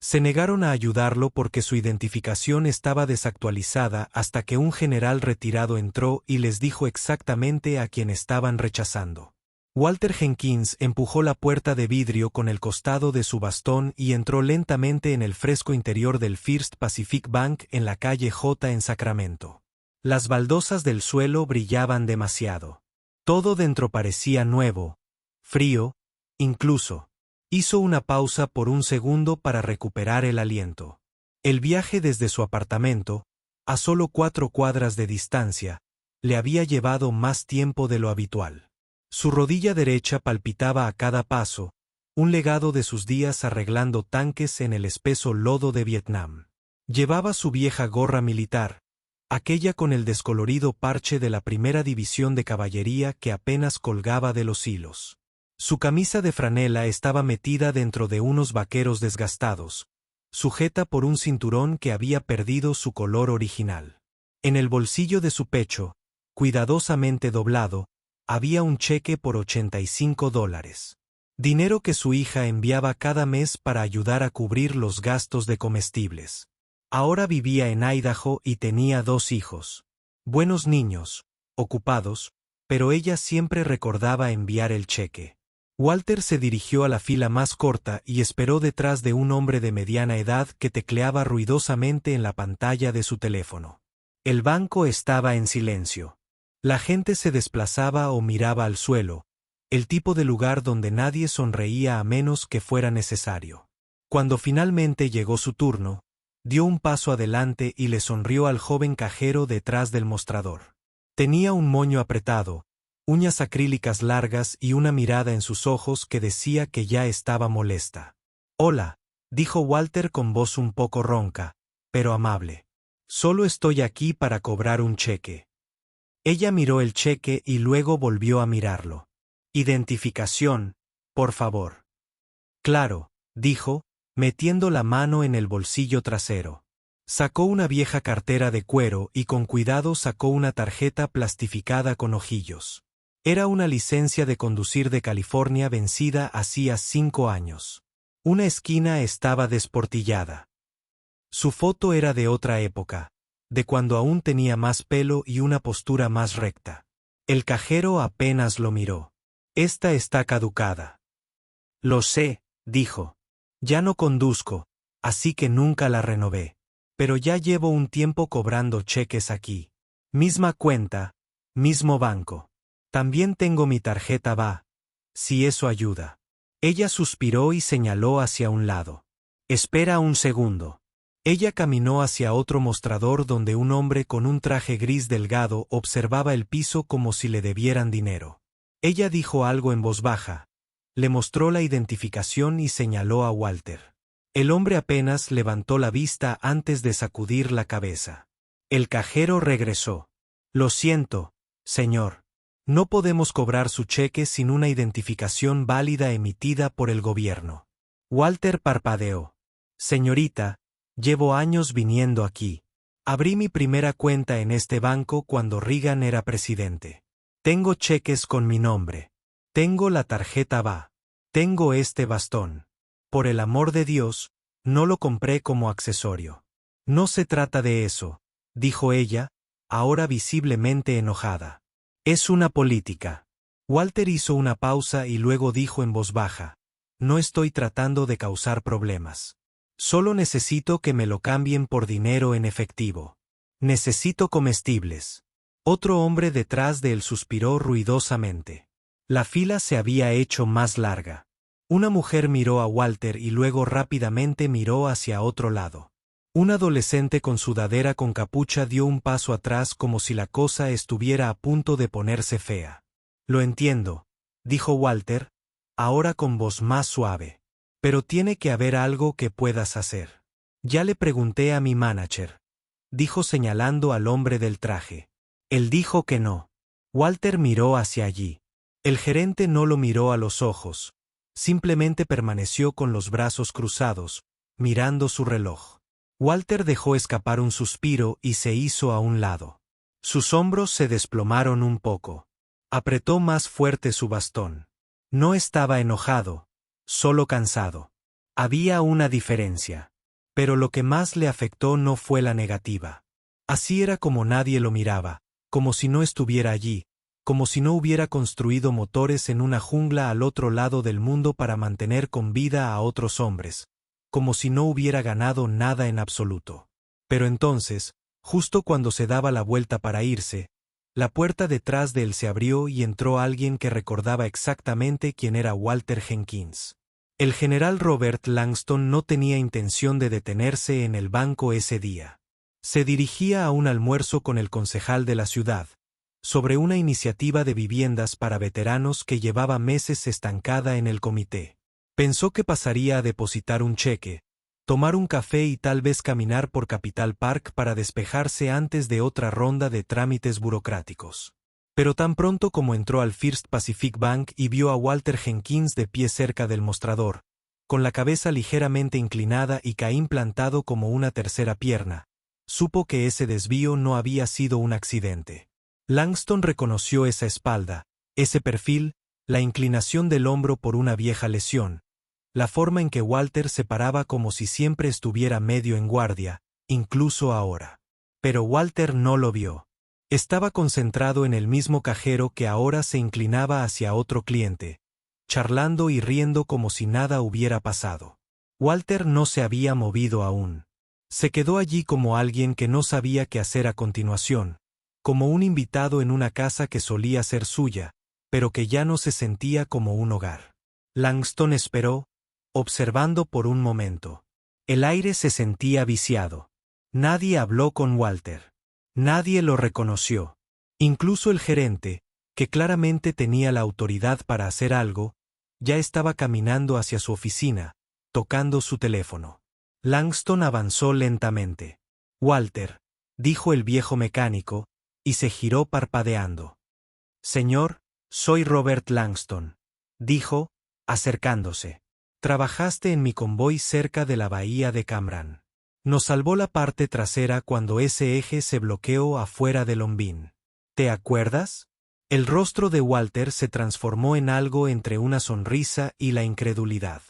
Se negaron a ayudarlo porque su identificación estaba desactualizada hasta que un general retirado entró y les dijo exactamente a quién estaban rechazando. Walter Jenkins empujó la puerta de vidrio con el costado de su bastón y entró lentamente en el fresco interior del First Pacific Bank en la calle J en Sacramento. Las baldosas del suelo brillaban demasiado. Todo dentro parecía nuevo, frío, incluso. Hizo una pausa por un segundo para recuperar el aliento. El viaje desde su apartamento, a solo 4 cuadras de distancia, le había llevado más tiempo de lo habitual. Su rodilla derecha palpitaba a cada paso, un legado de sus días arreglando tanques en el espeso lodo de Vietnam. Llevaba su vieja gorra militar, aquella con el descolorido parche de la primera división de caballería que apenas colgaba de los hilos. Su camisa de franela estaba metida dentro de unos vaqueros desgastados, sujeta por un cinturón que había perdido su color original. En el bolsillo de su pecho, cuidadosamente doblado, había un cheque por $85. Dinero que su hija enviaba cada mes para ayudar a cubrir los gastos de comestibles. Ahora vivía en Idaho y tenía 2 hijos. Buenos niños, ocupados, pero ella siempre recordaba enviar el cheque. Walter se dirigió a la fila más corta y esperó detrás de un hombre de mediana edad que tecleaba ruidosamente en la pantalla de su teléfono. El banco estaba en silencio. La gente se desplazaba o miraba al suelo, el tipo de lugar donde nadie sonreía a menos que fuera necesario. Cuando finalmente llegó su turno, dio un paso adelante y le sonrió al joven cajero detrás del mostrador. Tenía un moño apretado, uñas acrílicas largas y una mirada en sus ojos que decía que ya estaba molesta. «Hola», dijo Walter con voz un poco ronca, pero amable. «Solo estoy aquí para cobrar un cheque». Ella miró el cheque y luego volvió a mirarlo. «Identificación, por favor». «Claro», dijo, metiendo la mano en el bolsillo trasero. Sacó una vieja cartera de cuero y con cuidado sacó una tarjeta plastificada con ojillos. Era una licencia de conducir de California vencida hacía 5 años. Una esquina estaba desportillada. Su foto era de otra época, de cuando aún tenía más pelo y una postura más recta. El cajero apenas lo miró. «Esta está caducada». «Lo sé», dijo. «Ya no conduzco, así que nunca la renové. Pero ya llevo un tiempo cobrando cheques aquí. Misma cuenta, mismo banco. También tengo mi tarjeta VA, si eso ayuda». Ella suspiró y señaló hacia un lado. «Espera un segundo». Ella caminó hacia otro mostrador donde un hombre con un traje gris delgado observaba el piso como si le debieran dinero. Ella dijo algo en voz baja, le mostró la identificación y señaló a Walter. El hombre apenas levantó la vista antes de sacudir la cabeza. El cajero regresó. «Lo siento, señor. No podemos cobrar su cheque sin una identificación válida emitida por el gobierno». Walter parpadeó. «Señorita, llevo años viniendo aquí. Abrí mi primera cuenta en este banco cuando Reagan era presidente. Tengo cheques con mi nombre. Tengo la tarjeta VA. Tengo este bastón. Por el amor de Dios, no lo compré como accesorio». «No se trata de eso», dijo ella, ahora visiblemente enojada. «Es una política». Walter hizo una pausa y luego dijo en voz baja, «No estoy tratando de causar problemas. Solo necesito que me lo cambien por dinero en efectivo. Necesito comestibles». Otro hombre detrás de él suspiró ruidosamente. La fila se había hecho más larga. Una mujer miró a Walter y luego rápidamente miró hacia otro lado. Un adolescente con sudadera con capucha dio un paso atrás como si la cosa estuviera a punto de ponerse fea. «Lo entiendo», dijo Walter, ahora con voz más suave. «Pero tiene que haber algo que puedas hacer». «Ya le pregunté a mi manager», dijo señalando al hombre del traje. «Él dijo que no». Walter miró hacia allí. El gerente no lo miró a los ojos, simplemente permaneció con los brazos cruzados, mirando su reloj. Walter dejó escapar un suspiro y se hizo a un lado. Sus hombros se desplomaron un poco. Apretó más fuerte su bastón. No estaba enojado, solo cansado. Había una diferencia. Pero lo que más le afectó no fue la negativa. Así era como nadie lo miraba, como si no estuviera allí, como si no hubiera construido motores en una jungla al otro lado del mundo para mantener con vida a otros hombres, como si no hubiera ganado nada en absoluto. Pero entonces, justo cuando se daba la vuelta para irse, la puerta detrás de él se abrió y entró alguien que recordaba exactamente quién era Walter Jenkins. El general Robert Langston no tenía intención de detenerse en el banco ese día. Se dirigía a un almuerzo con el concejal de la ciudad, sobre una iniciativa de viviendas para veteranos que llevaba meses estancada en el comité. Pensó que pasaría a depositar un cheque, tomar un café y tal vez caminar por Capital Park para despejarse antes de otra ronda de trámites burocráticos. Pero tan pronto como entró al First Pacific Bank y vio a Walter Jenkins de pie cerca del mostrador, con la cabeza ligeramente inclinada y Caín plantado como una tercera pierna, supo que ese desvío no había sido un accidente. Langston reconoció esa espalda, ese perfil, la inclinación del hombro por una vieja lesión, la forma en que Walter se paraba como si siempre estuviera medio en guardia, incluso ahora. Pero Walter no lo vio. Estaba concentrado en el mismo cajero que ahora se inclinaba hacia otro cliente, charlando y riendo como si nada hubiera pasado. Walter no se había movido aún. Se quedó allí como alguien que no sabía qué hacer a continuación, como un invitado en una casa que solía ser suya, pero que ya no se sentía como un hogar. Langston esperó, observando por un momento. El aire se sentía viciado. Nadie habló con Walter. Nadie lo reconoció. Incluso el gerente, que claramente tenía la autoridad para hacer algo, ya estaba caminando hacia su oficina, tocando su teléfono. Langston avanzó lentamente. Walter, dijo el viejo mecánico, y se giró parpadeando. Señor, soy Robert Langston, dijo, acercándose. Trabajaste en mi convoy cerca de la bahía de Camran. Nos salvó la parte trasera cuando ese eje se bloqueó afuera de Lombín. ¿Te acuerdas? El rostro de Walter se transformó en algo entre una sonrisa y la incredulidad.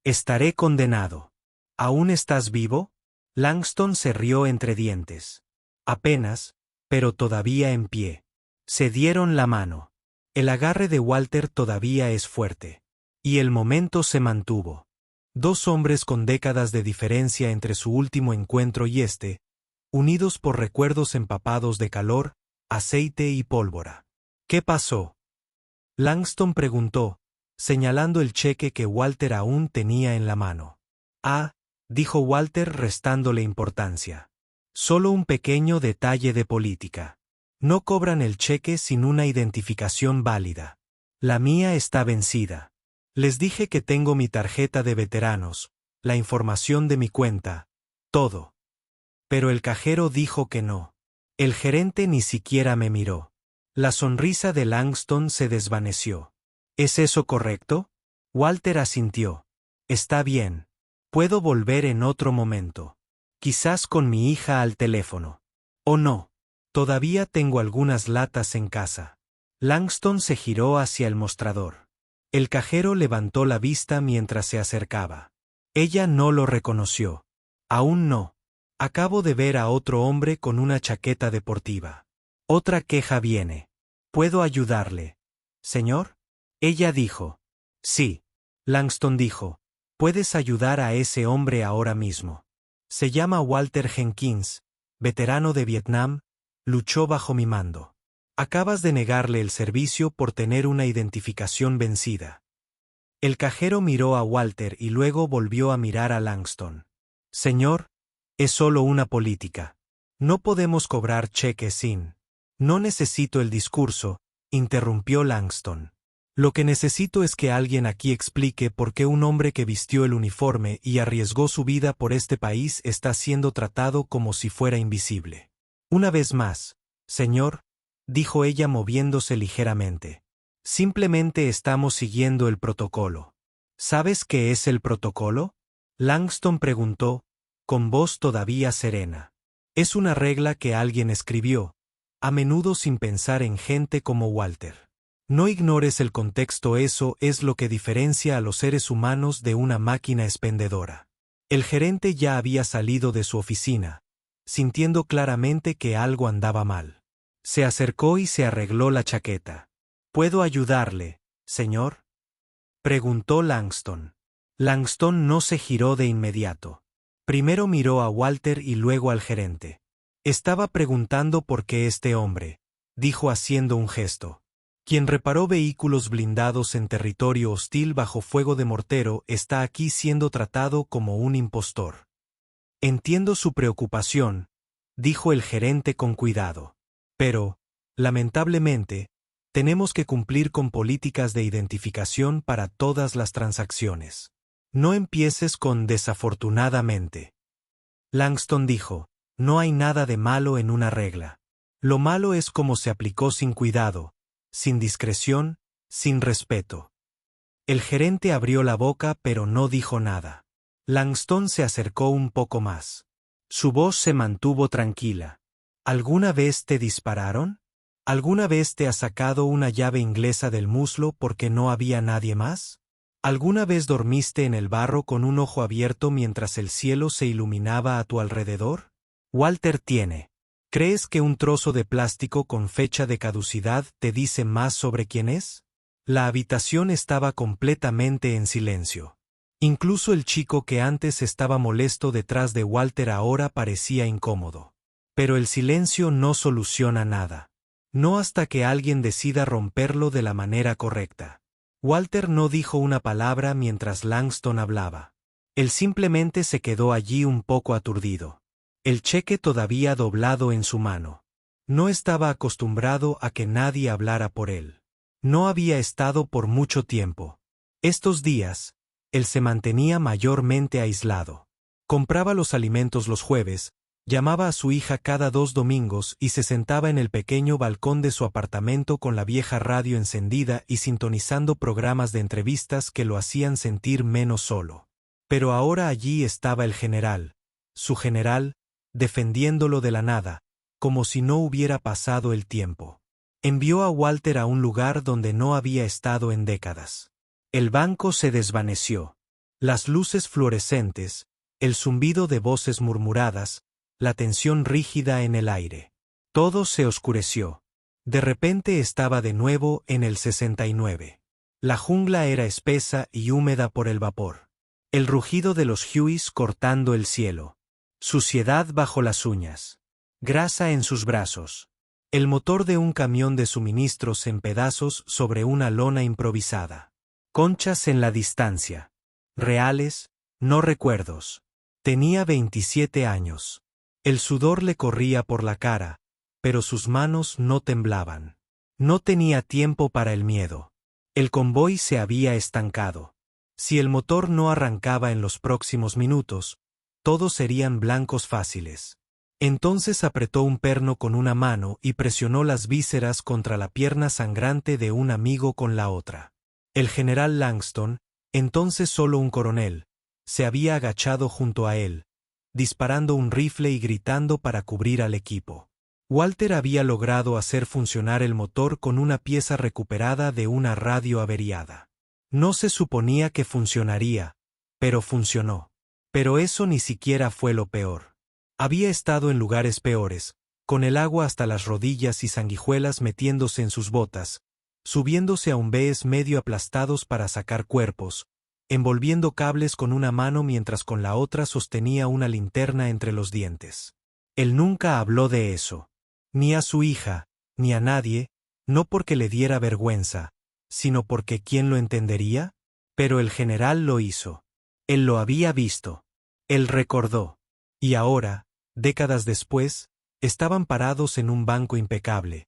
Estaré condenado. ¿Aún estás vivo? Langston se rió entre dientes. Apenas, pero todavía en pie. Se dieron la mano. El agarre de Walter todavía es fuerte. Y el momento se mantuvo. Dos hombres con décadas de diferencia entre su último encuentro y este, unidos por recuerdos empapados de calor, aceite y pólvora. ¿Qué pasó? Langston preguntó, señalando el cheque que Walter aún tenía en la mano. Ah, dijo Walter restándole importancia. Solo un pequeño detalle de política. No cobran el cheque sin una identificación válida. La mía está vencida. Les dije que tengo mi tarjeta de veteranos, la información de mi cuenta, todo. Pero el cajero dijo que no. El gerente ni siquiera me miró. La sonrisa de Langston se desvaneció. ¿Es eso correcto? Walter asintió. Está bien. Puedo volver en otro momento. Quizás con mi hija al teléfono. ¿O no? Todavía tengo algunas latas en casa. Langston se giró hacia el mostrador. El cajero levantó la vista mientras se acercaba. Ella no lo reconoció. Aún no. Acabo de ver a otro hombre con una chaqueta deportiva. Otra queja viene. ¿Puedo ayudarle? ¿Señor? Ella dijo. Sí. Langston dijo. Puedes ayudar a ese hombre ahora mismo. Se llama Walter Jenkins, veterano de Vietnam, luchó bajo mi mando. Acabas de negarle el servicio por tener una identificación vencida. El cajero miró a Walter y luego volvió a mirar a Langston. Señor, es solo una política. No podemos cobrar cheques sin. No necesito el discurso, interrumpió Langston. Lo que necesito es que alguien aquí explique por qué un hombre que vistió el uniforme y arriesgó su vida por este país está siendo tratado como si fuera invisible. Una vez más, señor, dijo ella moviéndose ligeramente. Simplemente estamos siguiendo el protocolo. ¿Sabes qué es el protocolo? Langston preguntó, con voz todavía serena. Es una regla que alguien escribió, a menudo sin pensar en gente como Walter. No ignores el contexto, eso es lo que diferencia a los seres humanos de una máquina expendedora. El gerente ya había salido de su oficina, sintiendo claramente que algo andaba mal. Se acercó y se arregló la chaqueta. ¿Puedo ayudarle, señor?, preguntó Langston. Langston no se giró de inmediato. Primero miró a Walter y luego al gerente. Estaba preguntando por qué este hombre, dijo haciendo un gesto, quien reparó vehículos blindados en territorio hostil bajo fuego de mortero, está aquí siendo tratado como un impostor. Entiendo su preocupación, dijo el gerente con cuidado. Pero, lamentablemente, tenemos que cumplir con políticas de identificación para todas las transacciones. No empieces con desafortunadamente. Langston dijo, no hay nada de malo en una regla. Lo malo es cómo se aplicó sin cuidado, sin discreción, sin respeto. El gerente abrió la boca pero no dijo nada. Langston se acercó un poco más. Su voz se mantuvo tranquila. ¿Alguna vez te dispararon? ¿Alguna vez te has sacado una llave inglesa del muslo porque no había nadie más? ¿Alguna vez dormiste en el barro con un ojo abierto mientras el cielo se iluminaba a tu alrededor? Walter tiene. ¿Crees que un trozo de plástico con fecha de caducidad te dice más sobre quién es? La habitación estaba completamente en silencio. Incluso el chico que antes estaba molesto detrás de Walter ahora parecía incómodo. Pero el silencio no soluciona nada. No hasta que alguien decida romperlo de la manera correcta. Walter no dijo una palabra mientras Langston hablaba. Él simplemente se quedó allí un poco aturdido. El cheque todavía doblado en su mano. No estaba acostumbrado a que nadie hablara por él. No había estado por mucho tiempo. Estos días, él se mantenía mayormente aislado. Compraba los alimentos los jueves, llamaba a su hija cada 2 domingos y se sentaba en el pequeño balcón de su apartamento con la vieja radio encendida y sintonizando programas de entrevistas que lo hacían sentir menos solo. Pero ahora allí estaba el general, su general, defendiéndolo de la nada, como si no hubiera pasado el tiempo. Envió a Walter a un lugar donde no había estado en décadas. El banco se desvaneció. Las luces fluorescentes, el zumbido de voces murmuradas, la tensión rígida en el aire. Todo se oscureció. De repente estaba de nuevo en el 69. La jungla era espesa y húmeda por el vapor. El rugido de los Hueys cortando el cielo. Suciedad bajo las uñas. Grasa en sus brazos. El motor de un camión de suministros en pedazos sobre una lona improvisada. Conchas en la distancia. Reales, no recuerdos. Tenía 27 años. El sudor le corría por la cara, pero sus manos no temblaban. No tenía tiempo para el miedo. El convoy se había estancado. Si el motor no arrancaba en los próximos minutos, todos serían blancos fáciles. Entonces apretó un perno con una mano y presionó las vísceras contra la pierna sangrante de un amigo con la otra. El general Langston, entonces solo un coronel, se había agachado junto a él, disparando un rifle y gritando para cubrir al equipo. Walter había logrado hacer funcionar el motor con una pieza recuperada de una radio averiada. No se suponía que funcionaría, pero funcionó. Pero eso ni siquiera fue lo peor. Había estado en lugares peores, con el agua hasta las rodillas y sanguijuelas metiéndose en sus botas, subiéndose a umbés medio aplastados para sacar cuerpos, envolviendo cables con una mano mientras con la otra sostenía una linterna entre los dientes. Él nunca habló de eso. Ni a su hija, ni a nadie, no porque le diera vergüenza, sino porque ¿quién lo entendería? Pero el general lo hizo. Él lo había visto. Él recordó. Y ahora, décadas después, estaban parados en un banco impecable,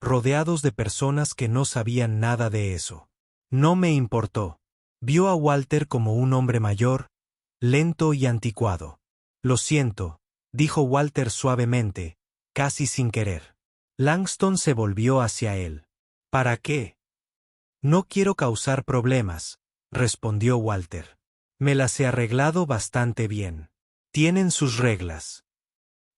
rodeados de personas que no sabían nada de eso. No me importó. Vio a Walter como un hombre mayor, lento y anticuado. Lo siento, dijo Walter suavemente, casi sin querer. Langston se volvió hacia él. ¿Para qué? No quiero causar problemas, respondió Walter. Me las he arreglado bastante bien. Tienen sus reglas.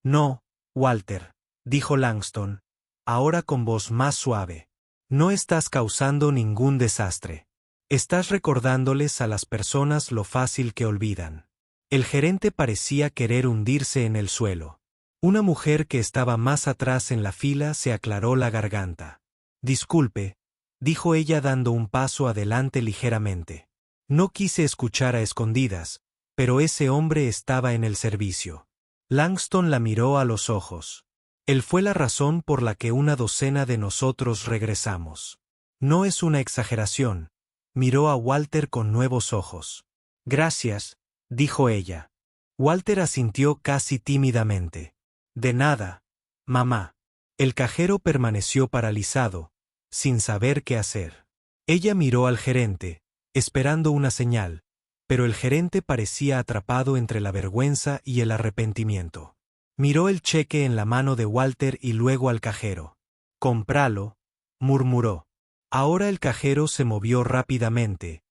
No, Walter, dijo Langston, ahora con voz más suave. No estás causando ningún desastre. Estás recordándoles a las personas lo fácil que olvidan. El gerente parecía querer hundirse en el suelo. Una mujer que estaba más atrás en la fila se aclaró la garganta. Disculpe, dijo ella dando un paso adelante ligeramente. No quise escuchar a escondidas, pero ese hombre estaba en el servicio. Langston la miró a los ojos. Él fue la razón por la que una docena de nosotros regresamos. No es una exageración. Miró a Walter con nuevos ojos. Gracias, dijo ella. Walter asintió casi tímidamente. De nada, mamá. El cajero permaneció paralizado, sin saber qué hacer. Ella miró al gerente, esperando una señal, pero el gerente parecía atrapado entre la vergüenza y el arrepentimiento. Miró el cheque en la mano de Walter y luego al cajero. «Cómpralo», murmuró. Ahora el cajero se movió rápidamente,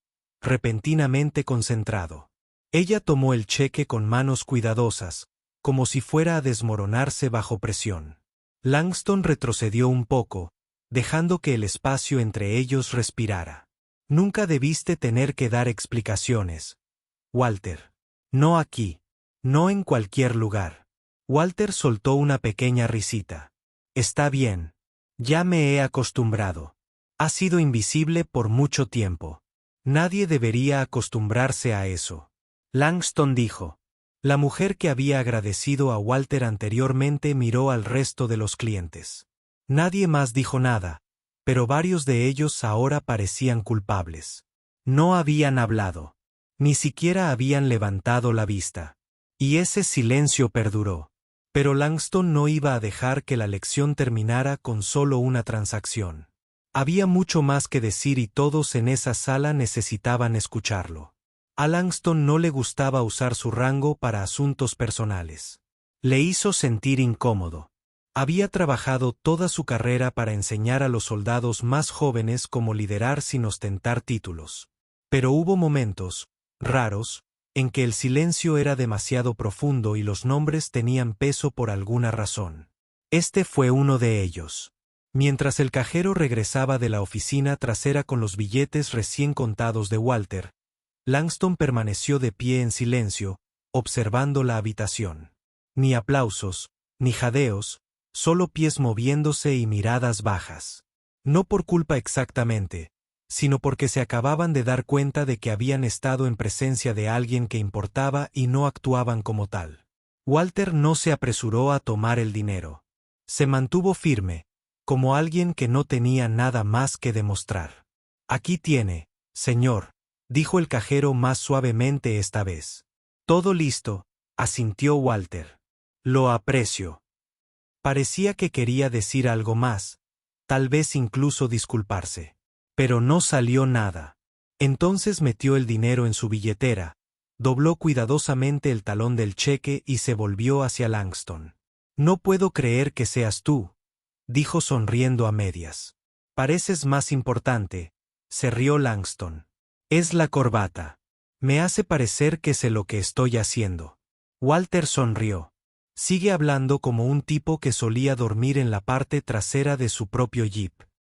repentinamente concentrado. Ella tomó el cheque con manos cuidadosas, como si fuera a desmoronarse bajo presión. Langston retrocedió un poco, dejando que el espacio entre ellos respirara. Nunca debiste tener que dar explicaciones, Walter. No aquí. No en cualquier lugar. Walter soltó una pequeña risita. Está bien. Ya me he acostumbrado. Ha sido invisible por mucho tiempo. Nadie debería acostumbrarse a eso. Langston dijo. La mujer que había agradecido a Walter anteriormente miró al resto de los clientes. Nadie más dijo nada, pero varios de ellos ahora parecían culpables. No habían hablado. Ni siquiera habían levantado la vista. Y ese silencio perduró. Pero Langston no iba a dejar que la lección terminara con solo una transacción. Había mucho más que decir y todos en esa sala necesitaban escucharlo. A Langston no le gustaba usar su rango para asuntos personales. Le hizo sentir incómodo. Había trabajado toda su carrera para enseñar a los soldados más jóvenes cómo liderar sin ostentar títulos. Pero hubo momentos, raros, en que el silencio era demasiado profundo y los nombres tenían peso por alguna razón. Este fue uno de ellos. Mientras el cajero regresaba de la oficina trasera con los billetes recién contados de Walter, Langston permaneció de pie en silencio, observando la habitación. Ni aplausos, ni jadeos, solo pies moviéndose y miradas bajas. No por culpa exactamente, sino porque se acababan de dar cuenta de que habían estado en presencia de alguien que importaba y no actuaban como tal. Walter no se apresuró a tomar el dinero. Se mantuvo firme, como alguien que no tenía nada más que demostrar. Aquí tiene, señor, dijo el cajero más suavemente esta vez. Todo listo, asintió Walter. Lo aprecio. Parecía que quería decir algo más, tal vez incluso disculparse. Pero no salió nada. Entonces metió el dinero en su billetera, dobló cuidadosamente el talón del cheque y se volvió hacia Langston. No puedo creer que seas tú, dijo sonriendo a medias. Pareces más importante, se rió Langston. Es la corbata. Me hace parecer que sé lo que estoy haciendo. Walter sonrió. Sigue hablando como un tipo que solía dormir en la parte trasera de su propio jeep.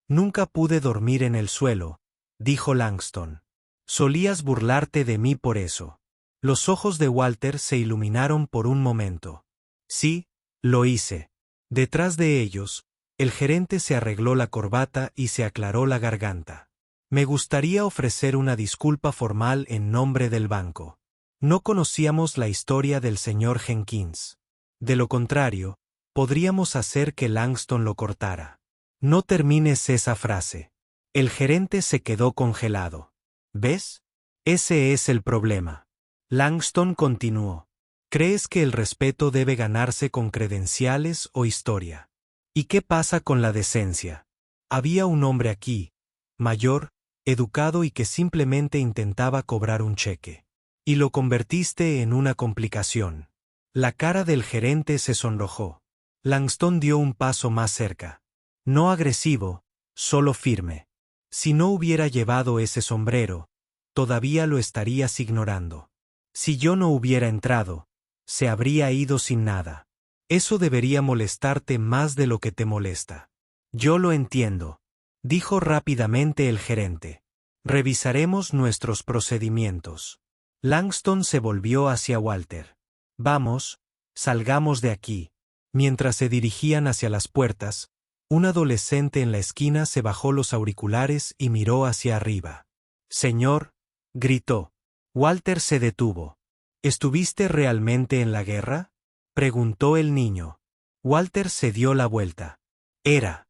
Nunca pude dormir en el suelo, dijo Langston. Solías burlarte de mí por eso. Los ojos de Walter se iluminaron por un momento. Sí, lo hice. Detrás de ellos, el gerente se arregló la corbata y se aclaró la garganta. Me gustaría ofrecer una disculpa formal en nombre del banco. No conocíamos la historia del señor Jenkins. De lo contrario, podríamos hacer que Langston lo cortara. No termines esa frase. El gerente se quedó congelado. ¿Ves? Ese es el problema. Langston continuó. ¿Crees que el respeto debe ganarse con credenciales o historia? ¿Y qué pasa con la decencia? Había un hombre aquí, mayor, educado y que simplemente intentaba cobrar un cheque. Y lo convertiste en una complicación. La cara del gerente se sonrojó. Langston dio un paso más cerca. No agresivo, solo firme. Si no hubiera llevado ese sombrero, todavía lo estarías ignorando. Si yo no hubiera entrado, se habría ido sin nada. Eso debería molestarte más de lo que te molesta. Yo lo entiendo. dijo rápidamente el gerente. Revisaremos nuestros procedimientos. Langston se volvió hacia Walter. Vamos, salgamos de aquí. Mientras se dirigían hacia las puertas, un adolescente en la esquina se bajó los auriculares y miró hacia arriba. Señor, gritó. Walter se detuvo. ¿Estuviste realmente en la guerra?, preguntó el niño. Walter se dio la vuelta. Era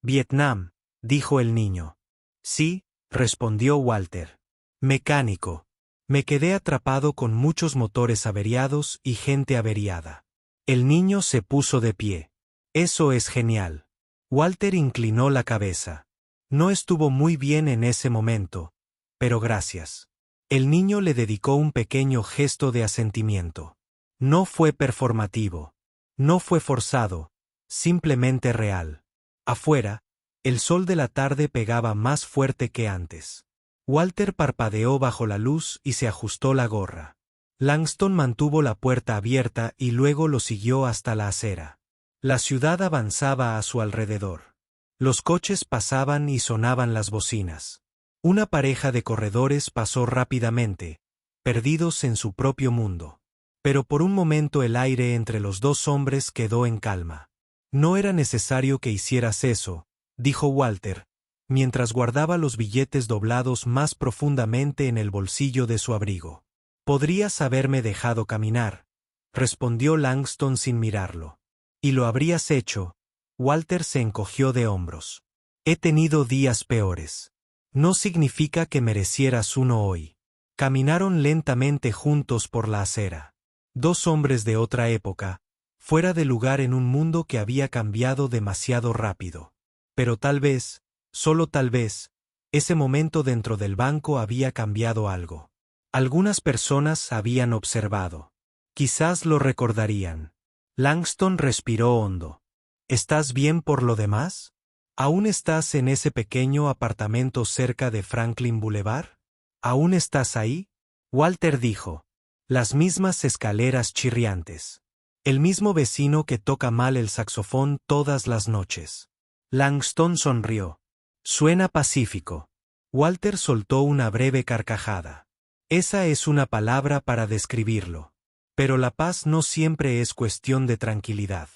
Vietnam, dijo el niño. Sí, respondió Walter. Mecánico. Me quedé atrapado con muchos motores averiados y gente averiada. El niño se puso de pie. Eso es genial. Walter inclinó la cabeza. No estuvo muy bien en ese momento, pero gracias. El niño le dedicó un pequeño gesto de asentimiento. No fue performativo. No fue forzado, simplemente real. Afuera, el sol de la tarde pegaba más fuerte que antes. Walter parpadeó bajo la luz y se ajustó la gorra. Langston mantuvo la puerta abierta y luego lo siguió hasta la acera. La ciudad avanzaba a su alrededor. Los coches pasaban y sonaban las bocinas. Una pareja de corredores pasó rápidamente, perdidos en su propio mundo. Pero por un momento el aire entre los dos hombres quedó en calma. No era necesario que hicieras eso, dijo Walter, mientras guardaba los billetes doblados más profundamente en el bolsillo de su abrigo. Podrías haberme dejado caminar, respondió Langston sin mirarlo. Y lo habrías hecho. Walter se encogió de hombros. He tenido días peores. No significa que merecieras uno hoy. Caminaron lentamente juntos por la acera. Dos hombres de otra época, fuera de lugar en un mundo que había cambiado demasiado rápido. Pero tal vez, solo tal vez, ese momento dentro del banco había cambiado algo. Algunas personas habían observado. Quizás lo recordarían. Langston respiró hondo. ¿Estás bien por lo demás? ¿Aún estás en ese pequeño apartamento cerca de Franklin Boulevard? ¿Aún estás ahí? Walter dijo. Las mismas escaleras chirriantes. El mismo vecino que toca mal el saxofón todas las noches. Langston sonrió. Suena pacífico. Walter soltó una breve carcajada. Esa es una palabra para describirlo. Pero la paz no siempre es cuestión de tranquilidad.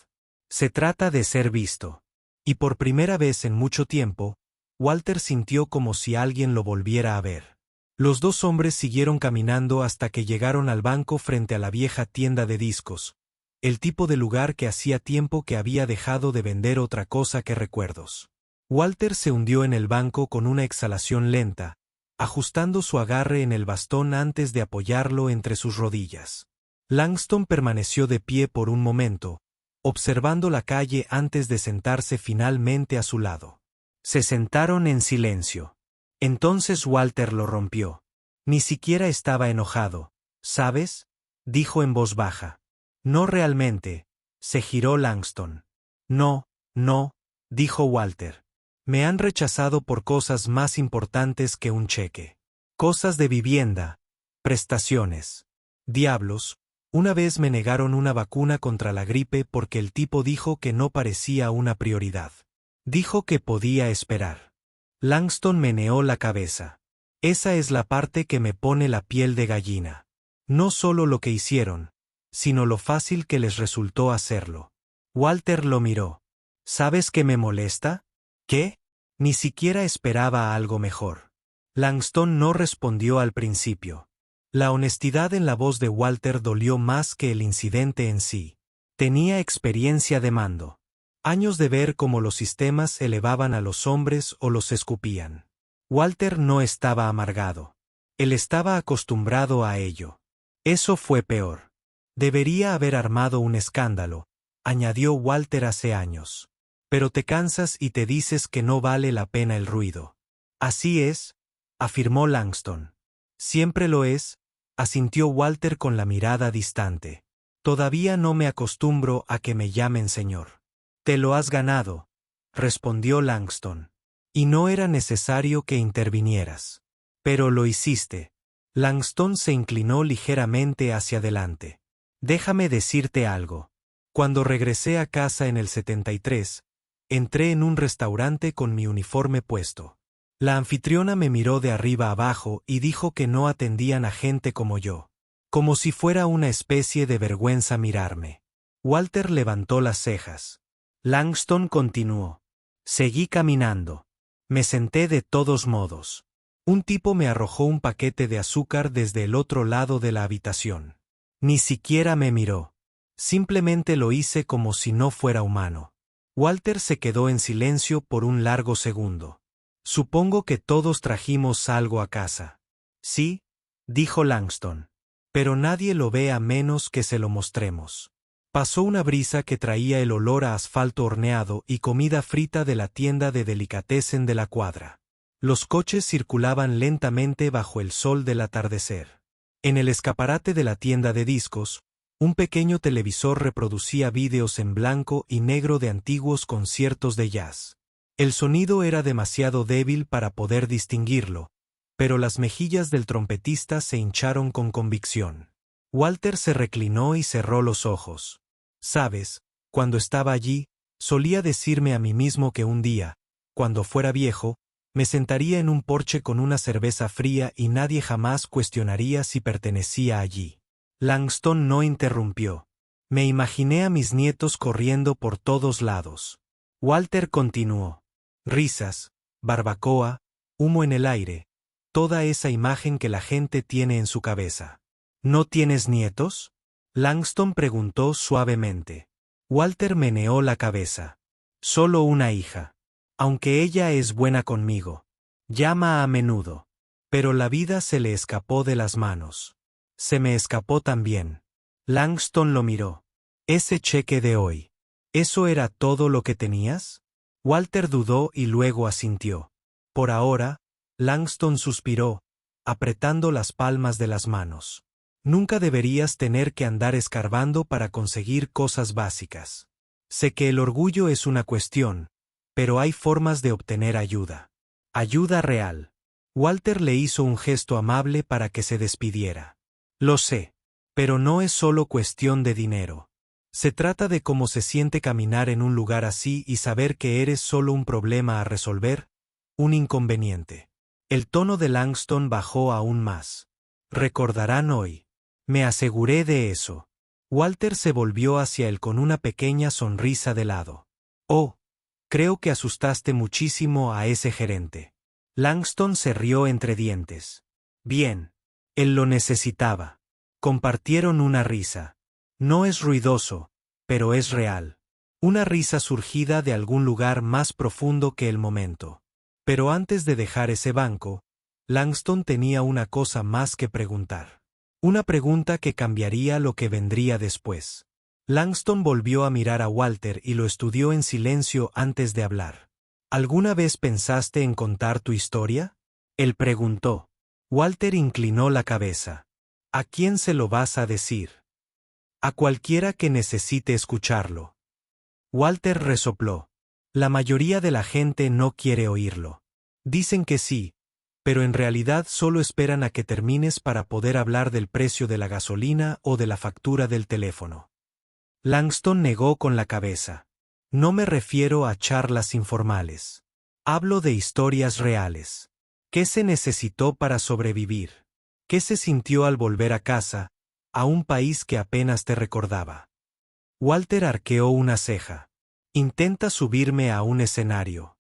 Se trata de ser visto. Y por primera vez en mucho tiempo, Walter sintió como si alguien lo volviera a ver. Los dos hombres siguieron caminando hasta que llegaron al banco frente a la vieja tienda de discos, el tipo de lugar que hacía tiempo que había dejado de vender otra cosa que recuerdos. Walter se hundió en el banco con una exhalación lenta, ajustando su agarre en el bastón antes de apoyarlo entre sus rodillas. Langston permaneció de pie por un momento, observando la calle antes de sentarse finalmente a su lado. Se sentaron en silencio. Entonces Walter lo rompió. Ni siquiera estaba enojado, ¿sabes?, dijo en voz baja. No realmente, se giró Langston. No, dijo Walter. Me han rechazado por cosas más importantes que un cheque. Cosas de vivienda, prestaciones. Diablos, una vez me negaron una vacuna contra la gripe porque el tipo dijo que no parecía una prioridad. Dijo que podía esperar. Langston meneó la cabeza. Esa es la parte que me pone la piel de gallina. No solo lo que hicieron, sino lo fácil que les resultó hacerlo. Walter lo miró. ¿Sabes qué me molesta? ¿Qué? Ni siquiera esperaba algo mejor. Langston no respondió al principio. La honestidad en la voz de Walter dolió más que el incidente en sí. Tenía experiencia de mando. Años de ver cómo los sistemas elevaban a los hombres o los escupían. Walter no estaba amargado. Él estaba acostumbrado a ello. Eso fue peor. Debería haber armado un escándalo, añadió Walter hace años. Pero te cansas y te dices que no vale la pena el ruido. Así es, afirmó Langston. Siempre lo es, asintió Walter con la mirada distante. Todavía no me acostumbro a que me llamen señor. Te lo has ganado, respondió Langston. Y no era necesario que intervinieras. Pero lo hiciste. Langston se inclinó ligeramente hacia adelante. Déjame decirte algo. Cuando regresé a casa en el 73, Entré en un restaurante con mi uniforme puesto. La anfitriona me miró de arriba abajo y dijo que no atendían a gente como yo. Como si fuera una especie de vergüenza mirarme. Walter levantó las cejas. Langston continuó. Seguí caminando. Me senté de todos modos. Un tipo me arrojó un paquete de azúcar desde el otro lado de la habitación. Ni siquiera me miró. Simplemente lo hice como si no fuera humano. Walter se quedó en silencio por un largo segundo. Supongo que todos trajimos algo a casa. Sí, dijo Langston. Pero nadie lo ve a menos que se lo mostremos. Pasó una brisa que traía el olor a asfalto horneado y comida frita de la tienda de delicatessen de la cuadra. Los coches circulaban lentamente bajo el sol del atardecer. En el escaparate de la tienda de discos, un pequeño televisor reproducía vídeos en blanco y negro de antiguos conciertos de jazz. El sonido era demasiado débil para poder distinguirlo, pero las mejillas del trompetista se hincharon con convicción. Walter se reclinó y cerró los ojos. Sabes, cuando estaba allí, solía decirme a mí mismo que un día, cuando fuera viejo, me sentaría en un porche con una cerveza fría y nadie jamás cuestionaría si pertenecía allí. Langston no interrumpió. Me imaginé a mis nietos corriendo por todos lados. Walter continuó. Risas, barbacoa, humo en el aire, toda esa imagen que la gente tiene en su cabeza. ¿No tienes nietos? Langston preguntó suavemente. Walter meneó la cabeza. Solo una hija. Aunque ella es buena conmigo. Llama a menudo. Pero la vida se le escapó de las manos. Se me escapó también. Langston lo miró. Ese cheque de hoy. ¿Eso era todo lo que tenías? Walter dudó y luego asintió. Por ahora, Langston suspiró, apretando las palmas de las manos. Nunca deberías tener que andar escarbando para conseguir cosas básicas. Sé que el orgullo es una cuestión, pero hay formas de obtener ayuda. Ayuda real. Walter le hizo un gesto amable para que se despidiera. Lo sé, pero no es solo cuestión de dinero. Se trata de cómo se siente caminar en un lugar así y saber que eres solo un problema a resolver, un inconveniente. El tono de Langston bajó aún más. Recordarán hoy. Me aseguré de eso. Walter se volvió hacia él con una pequeña sonrisa de lado. Oh, creo que asustaste muchísimo a ese gerente. Langston se rió entre dientes. Bien. Él lo necesitaba. Compartieron una risa. No es ruidoso, pero es real. Una risa surgida de algún lugar más profundo que el momento. Pero antes de dejar ese banco, Langston tenía una cosa más que preguntar. Una pregunta que cambiaría lo que vendría después. Langston volvió a mirar a Walter y lo estudió en silencio antes de hablar. ¿Alguna vez pensaste en contar tu historia? Él preguntó. Walter inclinó la cabeza. ¿A quién se lo vas a decir? A cualquiera que necesite escucharlo. Walter resopló. La mayoría de la gente no quiere oírlo. Dicen que sí, pero en realidad solo esperan a que termines para poder hablar del precio de la gasolina o de la factura del teléfono. Langston negó con la cabeza. No me refiero a charlas informales. Hablo de historias reales. ¿Qué se necesitó para sobrevivir? ¿Qué se sintió al volver a casa, a un país que apenas te recordaba? Walter arqueó una ceja. Intenta subirme a un escenario.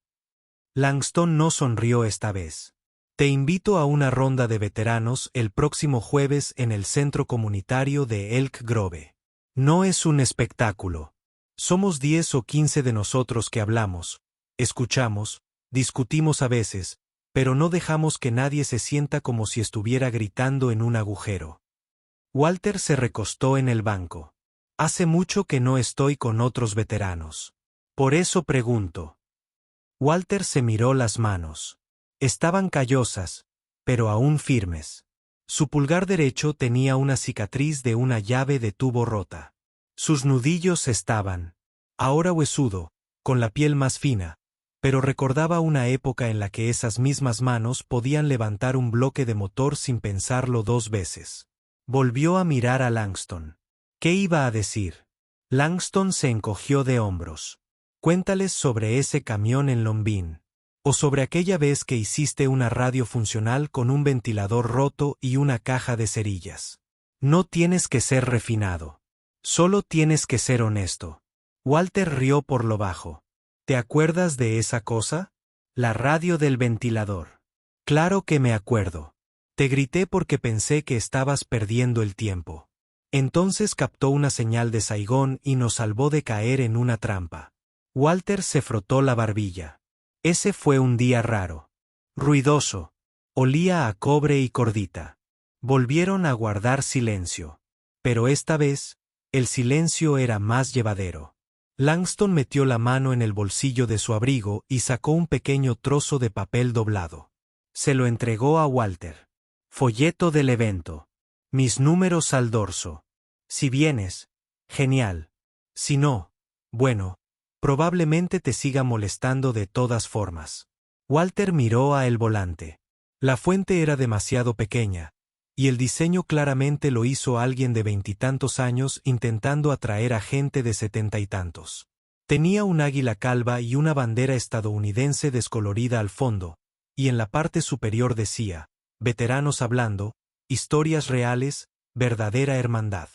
Langston no sonrió esta vez. Te invito a una ronda de veteranos el próximo jueves en el centro comunitario de Elk Grove. No es un espectáculo. Somos 10 o 15 de nosotros que hablamos, escuchamos, discutimos a veces, pero no dejamos que nadie se sienta como si estuviera gritando en un agujero. Walter se recostó en el banco. Hace mucho que no estoy con otros veteranos. Por eso pregunto. Walter se miró las manos. Estaban callosas, pero aún firmes. Su pulgar derecho tenía una cicatriz de una llave de tubo rota. Sus nudillos estaban, ahora huesudo, con la piel más fina, pero recordaba una época en la que esas mismas manos podían levantar un bloque de motor sin pensarlo dos veces. Volvió a mirar a Langston. ¿Qué iba a decir? Langston se encogió de hombros. Cuéntales sobre ese camión en Lombín. O sobre aquella vez que hiciste una radio funcional con un ventilador roto y una caja de cerillas. No tienes que ser refinado. Solo tienes que ser honesto. Walter rió por lo bajo. ¿Te acuerdas de esa cosa? La radio del ventilador. Claro que me acuerdo. Te grité porque pensé que estabas perdiendo el tiempo. Entonces captó una señal de Saigón y nos salvó de caer en una trampa. Walter se frotó la barbilla. Ese fue un día raro. Ruidoso. Olía a cobre y cordita. Volvieron a guardar silencio. Pero esta vez, el silencio era más llevadero. Langston metió la mano en el bolsillo de su abrigo y sacó un pequeño trozo de papel doblado. Se lo entregó a Walter. Folleto del evento. Mis números al dorso. Si vienes, genial. Si no, bueno, probablemente te siga molestando de todas formas. Walter miró a el volante. La fuente era demasiado pequeña, y el diseño claramente lo hizo alguien de 20 y tantos años intentando atraer a gente de 70 y tantos. Tenía un águila calva y una bandera estadounidense descolorida al fondo, y en la parte superior decía, veteranos hablando, historias reales, verdadera hermandad.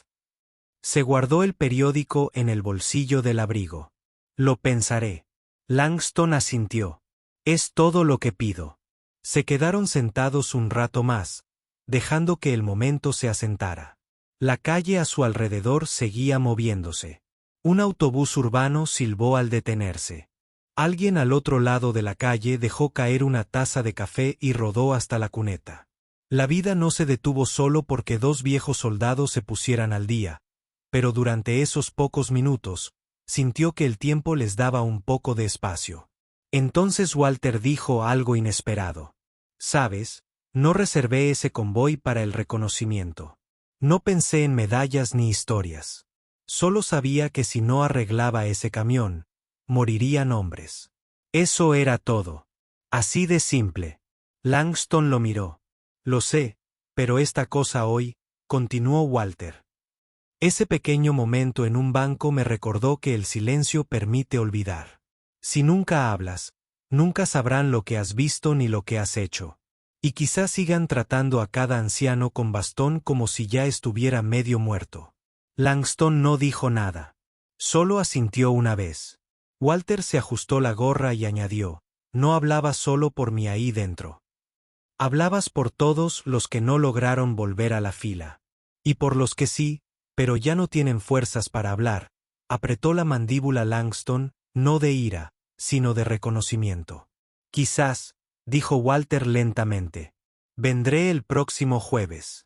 Se guardó el periódico en el bolsillo del abrigo. Lo pensaré. Langston asintió. Es todo lo que pido. Se quedaron sentados un rato más, dejando que el momento se asentara. La calle a su alrededor seguía moviéndose. Un autobús urbano silbó al detenerse. Alguien al otro lado de la calle dejó caer una taza de café y rodó hasta la cuneta. La vida no se detuvo solo porque dos viejos soldados se pusieran al día, pero durante esos pocos minutos, sintió que el tiempo les daba un poco de espacio. Entonces Walter dijo algo inesperado. ¿Sabes? No reservé ese convoy para el reconocimiento. No pensé en medallas ni historias. Solo sabía que si no arreglaba ese camión, morirían hombres. Eso era todo. Así de simple. Langston lo miró. Lo sé, pero esta cosa hoy, continuó Walter. Ese pequeño momento en un banco me recordó que el silencio permite olvidar. Si nunca hablas, nunca sabrán lo que has visto ni lo que has hecho. Y quizás sigan tratando a cada anciano con bastón como si ya estuviera medio muerto. Langston no dijo nada. Solo asintió una vez. Walter se ajustó la gorra y añadió, no hablabas solo por mí ahí dentro. Hablabas por todos los que no lograron volver a la fila. Y por los que sí, pero ya no tienen fuerzas para hablar. Apretó la mandíbula Langston, no de ira, sino de reconocimiento. Quizás, dijo Walter lentamente. Vendré el próximo jueves.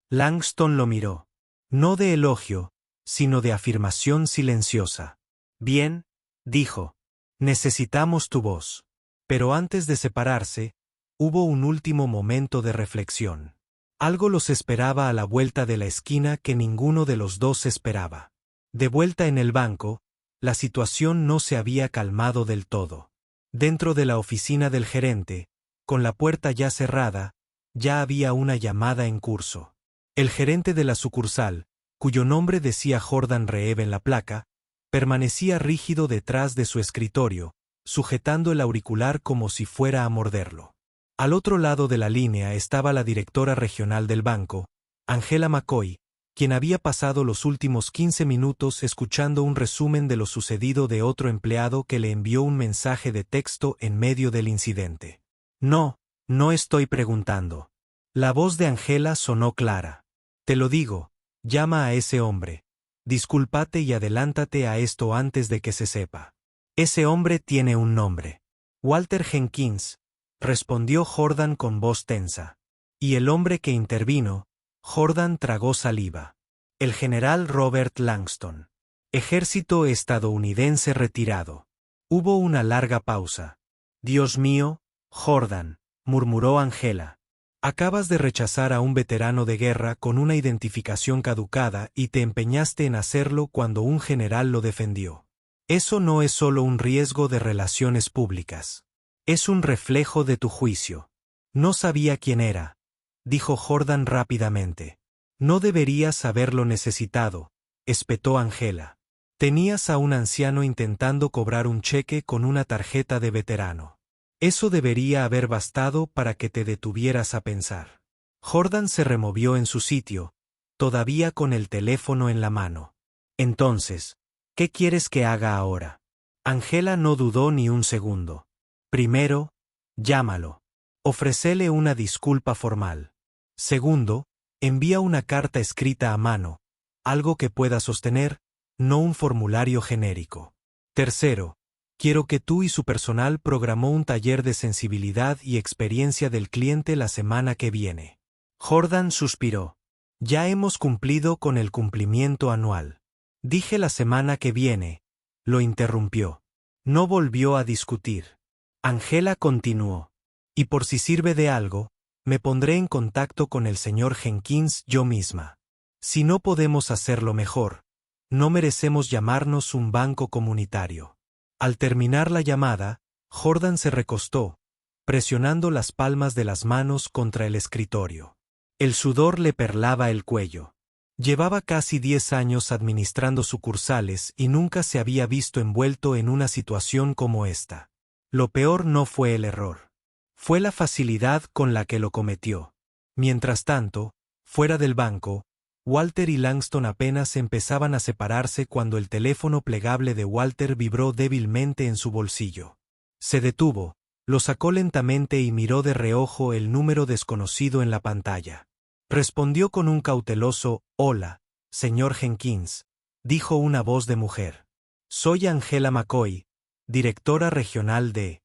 Langston lo miró. No de elogio, sino de afirmación silenciosa. Bien, dijo. Necesitamos tu voz. Pero antes de separarse, hubo un último momento de reflexión. Algo los esperaba a la vuelta de la esquina que ninguno de los dos esperaba. De vuelta en el banco, la situación no se había calmado del todo. Dentro de la oficina del gerente, con la puerta ya cerrada, ya había una llamada en curso. El gerente de la sucursal, cuyo nombre decía Jordan Reeb en la placa, permanecía rígido detrás de su escritorio, sujetando el auricular como si fuera a morderlo. Al otro lado de la línea estaba la directora regional del banco, Angela McCoy, quien había pasado los últimos 15 minutos escuchando un resumen de lo sucedido de otro empleado que le envió un mensaje de texto en medio del incidente. No, no estoy preguntando. La voz de Angela sonó clara. Te lo digo, llama a ese hombre. Discúlpate y adelántate a esto antes de que se sepa. Ese hombre tiene un nombre. Walter Jenkins, respondió Jordan con voz tensa. Y el hombre que intervino, Jordan tragó saliva. El general Robert Langston. Ejército estadounidense retirado. Hubo una larga pausa. Dios mío, Jordan, murmuró Angela. Acabas de rechazar a un veterano de guerra con una identificación caducada y te empeñaste en hacerlo cuando un general lo defendió. Eso no es solo un riesgo de relaciones públicas. Es un reflejo de tu juicio. No sabía quién era, dijo Jordan rápidamente. No deberías haberlo necesitado, espetó Angela. Tenías a un anciano intentando cobrar un cheque con una tarjeta de veterano. Eso debería haber bastado para que te detuvieras a pensar. Jordan se removió en su sitio, todavía con el teléfono en la mano. Entonces, ¿qué quieres que haga ahora? Angela no dudó ni un segundo. Primero, llámalo. Ofrécele una disculpa formal. Segundo, envía una carta escrita a mano, algo que pueda sostener, no un formulario genérico. Tercero, quiero que tú y su personal programó un taller de sensibilidad y experiencia del cliente la semana que viene. Jordan suspiró. Ya hemos cumplido con el cumplimiento anual. Dije la semana que viene. Lo interrumpió. No volvió a discutir. Angela continuó. Y por si sirve de algo, me pondré en contacto con el señor Jenkins yo misma. Si no podemos hacerlo mejor, no merecemos llamarnos un banco comunitario. Al terminar la llamada, Jordan se recostó, presionando las palmas de las manos contra el escritorio. El sudor le perlaba el cuello. Llevaba casi 10 años administrando sucursales y nunca se había visto envuelto en una situación como esta. Lo peor no fue el error. Fue la facilidad con la que lo cometió. Mientras tanto, fuera del banco, Walter y Langston apenas empezaban a separarse cuando el teléfono plegable de Walter vibró débilmente en su bolsillo. Se detuvo, lo sacó lentamente y miró de reojo el número desconocido en la pantalla. Respondió con un cauteloso «Hola, señor Jenkins», dijo una voz de mujer. «Soy Angela McCoy, directora regional de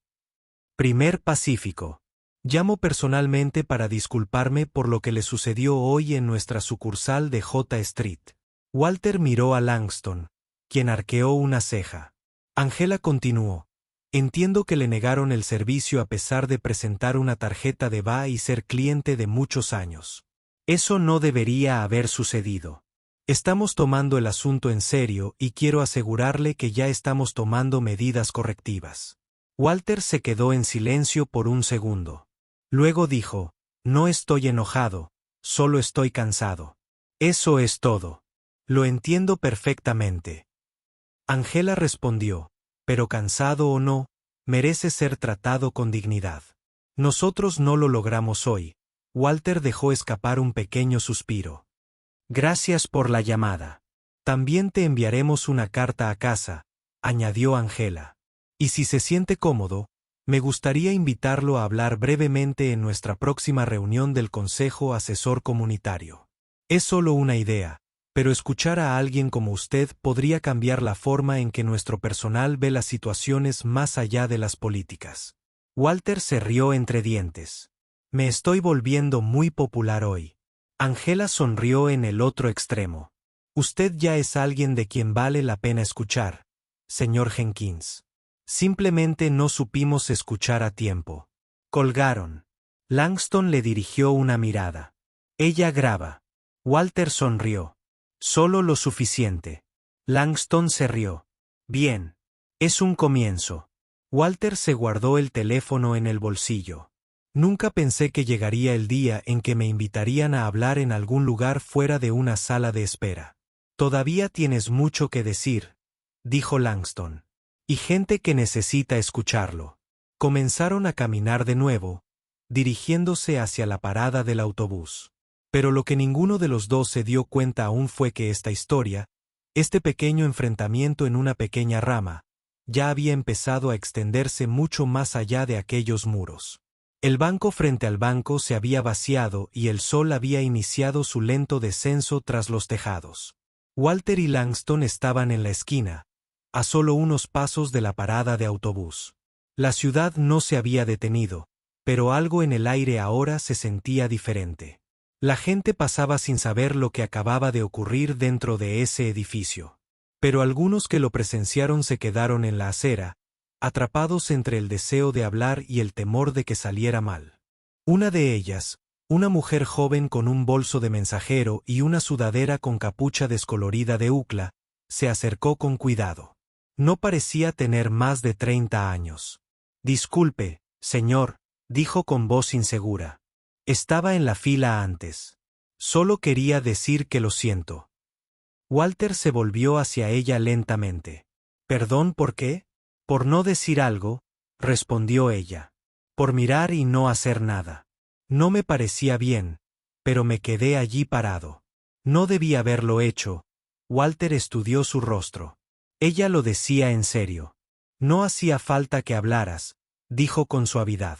Primer Pacífico. Llamo personalmente para disculparme por lo que le sucedió hoy en nuestra sucursal de J Street». Walter miró a Langston, quien arqueó una ceja. Angela continuó. «Entiendo que le negaron el servicio a pesar de presentar una tarjeta de VA y ser cliente de muchos años. Eso no debería haber sucedido. Estamos tomando el asunto en serio y quiero asegurarle que ya estamos tomando medidas correctivas». Walter se quedó en silencio por un segundo. Luego dijo, «No estoy enojado, solo estoy cansado. Eso es todo. Lo entiendo perfectamente». Angela respondió, «Pero cansado o no, merece ser tratado con dignidad. Nosotros no lo logramos hoy». Walter dejó escapar un pequeño suspiro. «Gracias por la llamada. También te enviaremos una carta a casa», añadió Angela. «Y si se siente cómodo, me gustaría invitarlo a hablar brevemente en nuestra próxima reunión del Consejo Asesor Comunitario. Es solo una idea, pero escuchar a alguien como usted podría cambiar la forma en que nuestro personal ve las situaciones más allá de las políticas». Walter se rió entre dientes. «Me estoy volviendo muy popular hoy». Angela sonrió en el otro extremo. «Usted ya es alguien de quien vale la pena escuchar, señor Jenkins. Simplemente no supimos escuchar a tiempo». Colgaron. Langston le dirigió una mirada. «Ella graba». Walter sonrió. «Solo lo suficiente». Langston se rió. «Bien. Es un comienzo». Walter se guardó el teléfono en el bolsillo. «Nunca pensé que llegaría el día en que me invitarían a hablar en algún lugar fuera de una sala de espera». «Todavía tienes mucho que decir», dijo Langston. «Y gente que necesita escucharlo». Comenzaron a caminar de nuevo, dirigiéndose hacia la parada del autobús. Pero lo que ninguno de los dos se dio cuenta aún fue que esta historia, este pequeño enfrentamiento en una pequeña rama, ya había empezado a extenderse mucho más allá de aquellos muros. El banco frente al banco se había vaciado y el sol había iniciado su lento descenso tras los tejados. Walter y Langston estaban en la esquina, a solo unos pasos de la parada de autobús. La ciudad no se había detenido, pero algo en el aire ahora se sentía diferente. La gente pasaba sin saber lo que acababa de ocurrir dentro de ese edificio. Pero algunos que lo presenciaron se quedaron en la acera, atrapados entre el deseo de hablar y el temor de que saliera mal. Una de ellas, una mujer joven con un bolso de mensajero y una sudadera con capucha descolorida de UCLA, se acercó con cuidado. No parecía tener más de 30 años. «Disculpe, señor», dijo con voz insegura. «Estaba en la fila antes. Solo quería decir que lo siento». Walter se volvió hacia ella lentamente. «¿Perdón por qué?» «Por no decir algo», respondió ella. «Por mirar y no hacer nada. No me parecía bien, pero me quedé allí parado. No debí haberlo hecho». Walter estudió su rostro. Ella lo decía en serio. «No hacía falta que hablaras», dijo con suavidad.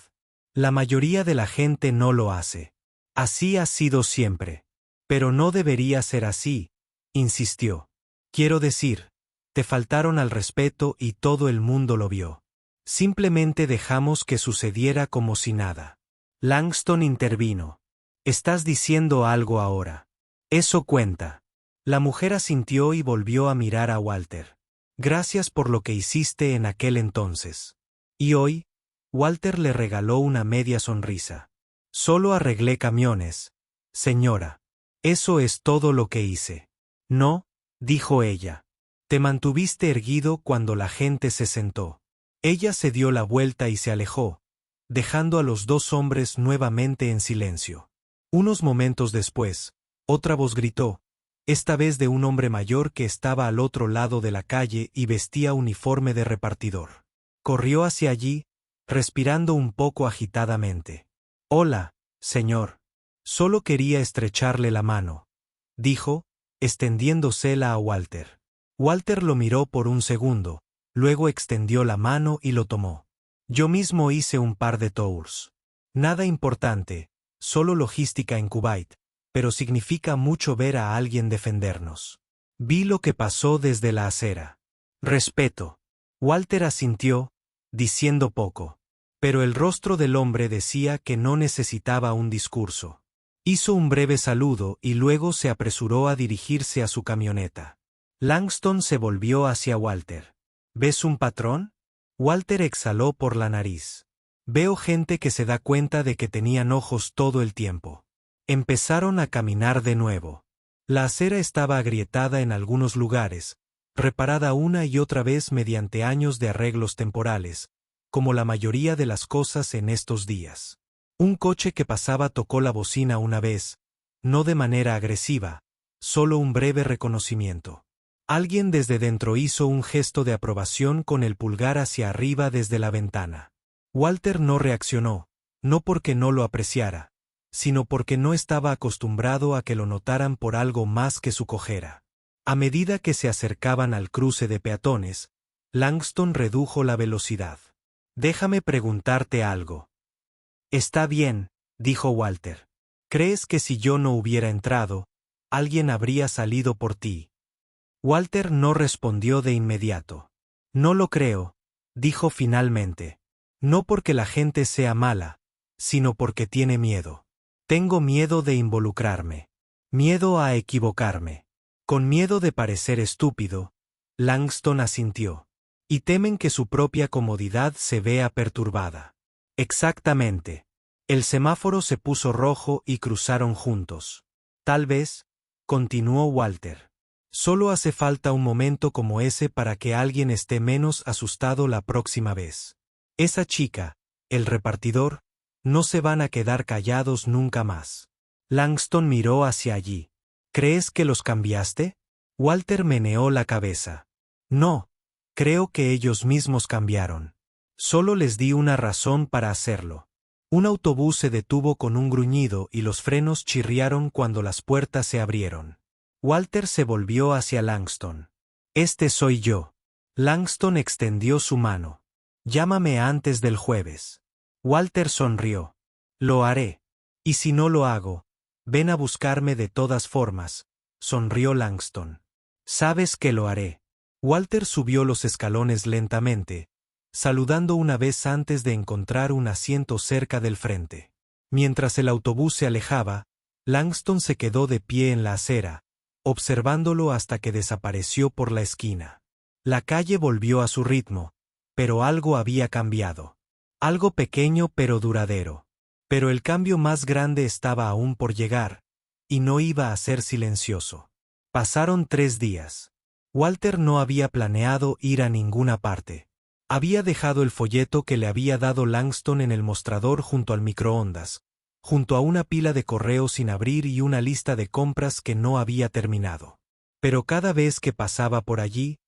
«La mayoría de la gente no lo hace. Así ha sido siempre. Pero no debería ser así», insistió. «Quiero decir, te faltaron al respeto y todo el mundo lo vio. Simplemente dejamos que sucediera como si nada». Langston intervino. «Estás diciendo algo ahora. Eso cuenta». La mujer asintió y volvió a mirar a Walter. «Gracias por lo que hiciste en aquel entonces». «¿Y hoy?» Walter le regaló una media sonrisa. «Solo arreglé camiones, señora. Eso es todo lo que hice». «No», dijo ella. «Te mantuviste erguido cuando la gente se sentó». Ella se dio la vuelta y se alejó, dejando a los dos hombres nuevamente en silencio. Unos momentos después, otra voz gritó, esta vez de un hombre mayor que estaba al otro lado de la calle y vestía uniforme de repartidor. Corrió hacia allí, respirando un poco agitadamente. «Hola, señor. Solo quería estrecharle la mano», dijo, extendiéndosela a Walter. Walter lo miró por un segundo, luego extendió la mano y lo tomó. «Yo mismo hice un par de tours. Nada importante, solo logística en Kuwait, pero significa mucho ver a alguien defendernos. Vi lo que pasó desde la acera. Respeto». Walter asintió, diciendo poco. Pero el rostro del hombre decía que no necesitaba un discurso. Hizo un breve saludo y luego se apresuró a dirigirse a su camioneta. Langston se volvió hacia Walter. «¿Ves un patrón?» Walter exhaló por la nariz. «Veo gente que se da cuenta de que tenían ojos todo el tiempo». Empezaron a caminar de nuevo. La acera estaba agrietada en algunos lugares, reparada una y otra vez mediante años de arreglos temporales, como la mayoría de las cosas en estos días. Un coche que pasaba tocó la bocina una vez, no de manera agresiva, solo un breve reconocimiento. Alguien desde dentro hizo un gesto de aprobación con el pulgar hacia arriba desde la ventana. Walter no reaccionó, no porque no lo apreciara, sino porque no estaba acostumbrado a que lo notaran por algo más que su cojera. A medida que se acercaban al cruce de peatones, Langston redujo la velocidad. «Déjame preguntarte algo». «Está bien», dijo Walter. «¿Crees que si yo no hubiera entrado, alguien habría salido por ti?» Walter no respondió de inmediato. «No lo creo», dijo finalmente. «No porque la gente sea mala, sino porque tiene miedo. Tengo miedo de involucrarme. Miedo a equivocarme. Con miedo de parecer estúpido». Langston asintió. «Y temen que su propia comodidad se vea perturbada». «Exactamente». El semáforo se puso rojo y cruzaron juntos. «Tal vez», continuó Walter. «Solo hace falta un momento como ese para que alguien esté menos asustado la próxima vez. Esa chica, el repartidor, no se van a quedar callados nunca más». Langston miró hacia allí. «¿Crees que los cambiaste?» Walter meneó la cabeza. «No, creo que ellos mismos cambiaron. Solo les di una razón para hacerlo». Un autobús se detuvo con un gruñido y los frenos chirriaron cuando las puertas se abrieron. Walter se volvió hacia Langston. «Este soy yo». Langston extendió su mano. «Llámame antes del jueves». Walter sonrió. «Lo haré. Y si no lo hago, ven a buscarme de todas formas», sonrió Langston. «Sabes que lo haré». Walter subió los escalones lentamente, saludando una vez antes de encontrar un asiento cerca del frente. Mientras el autobús se alejaba, Langston se quedó de pie en la acera, observándolo hasta que desapareció por la esquina. La calle volvió a su ritmo, pero algo había cambiado. Algo pequeño pero duradero. Pero el cambio más grande estaba aún por llegar, y no iba a ser silencioso. Pasaron 3 días. Walter no había planeado ir a ninguna parte. Había dejado el folleto que le había dado Langston en el mostrador junto al microondas, junto a una pila de correos sin abrir y una lista de compras que no había terminado. Pero cada vez que pasaba por allí,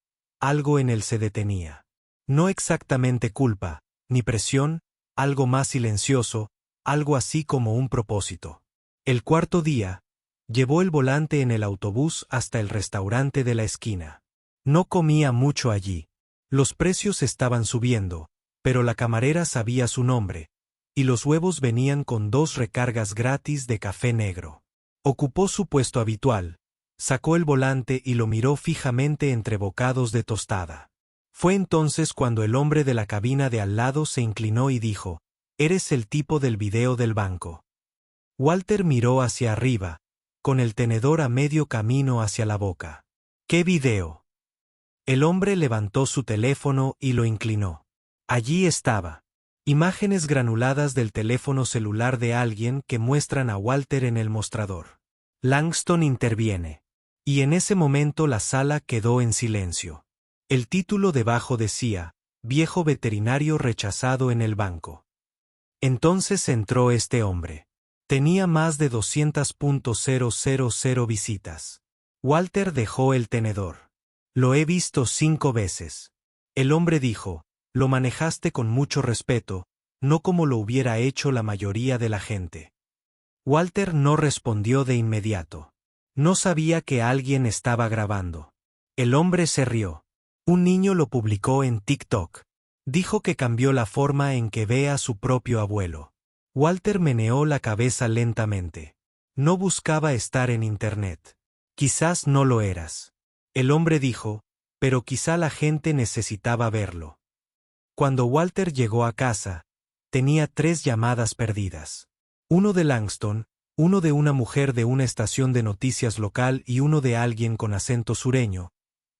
algo en él se detenía. No exactamente culpa, ni presión, algo más silencioso, algo así como un propósito. El cuarto día, llevó el volante en el autobús hasta el restaurante de la esquina. No comía mucho allí. Los precios estaban subiendo, pero la camarera sabía su nombre, y los huevos venían con 2 recargas gratis de café negro. Ocupó su puesto habitual, sacó el volante y lo miró fijamente entre bocados de tostada. Fue entonces cuando el hombre de la cabina de al lado se inclinó y dijo: «Eres el tipo del video del banco». Walter miró hacia arriba, con el tenedor a medio camino hacia la boca. «¿Qué video?». El hombre levantó su teléfono y lo inclinó. Allí estaba. Imágenes granuladas del teléfono celular de alguien que muestran a Walter en el mostrador. Langston interviene. Y en ese momento la sala quedó en silencio. El título debajo decía: «Viejo veterinario rechazado en el banco». Entonces entró este hombre. Tenía más de 200.000 visitas. Walter dejó el tenedor. «Lo he visto 5 veces». El hombre dijo: «Lo manejaste con mucho respeto, no como lo hubiera hecho la mayoría de la gente». Walter no respondió de inmediato. No sabía que alguien estaba grabando. El hombre se rió. Un niño lo publicó en TikTok. Dijo que cambió la forma en que ve a su propio abuelo. Walter meneó la cabeza lentamente. No buscaba estar en Internet. Quizás no lo eras. El hombre dijo: «Pero quizá la gente necesitaba verlo». Cuando Walter llegó a casa, tenía 3 llamadas perdidas. Uno de Langston, uno de una mujer de una estación de noticias local y uno de alguien con acento sureño,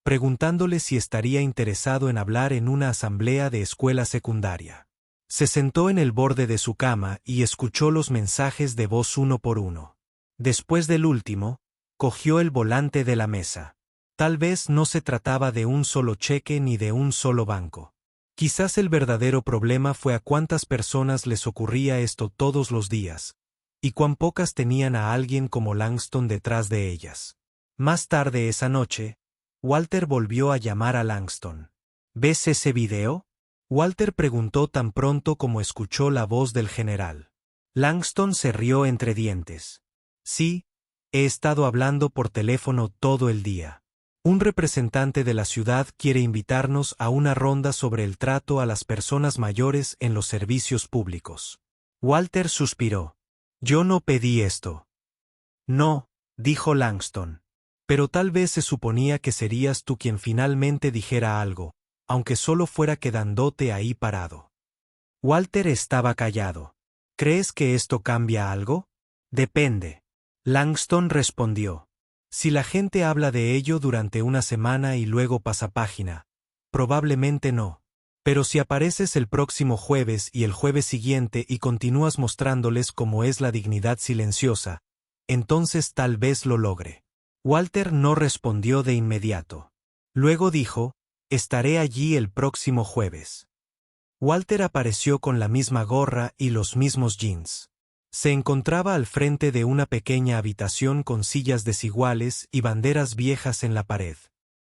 preguntándole si estaría interesado en hablar en una asamblea de escuela secundaria. Se sentó en el borde de su cama y escuchó los mensajes de voz uno por uno. Después del último, cogió el volante de la mesa. Tal vez no se trataba de un solo cheque ni de un solo banco. Quizás el verdadero problema fue a cuántas personas les ocurría esto todos los días, y cuán pocas tenían a alguien como Langston detrás de ellas. Más tarde esa noche, Walter volvió a llamar a Langston. «¿Ves ese video?». Walter preguntó tan pronto como escuchó la voz del general. Langston se rió entre dientes. «Sí, he estado hablando por teléfono todo el día. Un representante de la ciudad quiere invitarnos a una ronda sobre el trato a las personas mayores en los servicios públicos». Walter suspiró. «Yo no pedí esto». «No», dijo Langston. «Pero tal vez se suponía que serías tú quien finalmente dijera algo, aunque solo fuera quedándote ahí parado». Walter estaba callado. «¿Crees que esto cambia algo?». «Depende». Langston respondió. «Si la gente habla de ello durante una semana y luego pasa página, probablemente no. Pero si apareces el próximo jueves y el jueves siguiente y continúas mostrándoles cómo es la dignidad silenciosa, entonces tal vez lo logre». Walter no respondió de inmediato. Luego dijo: «Estaré allí el próximo jueves». Walter apareció con la misma gorra y los mismos jeans. Se encontraba al frente de una pequeña habitación con sillas desiguales y banderas viejas en la pared.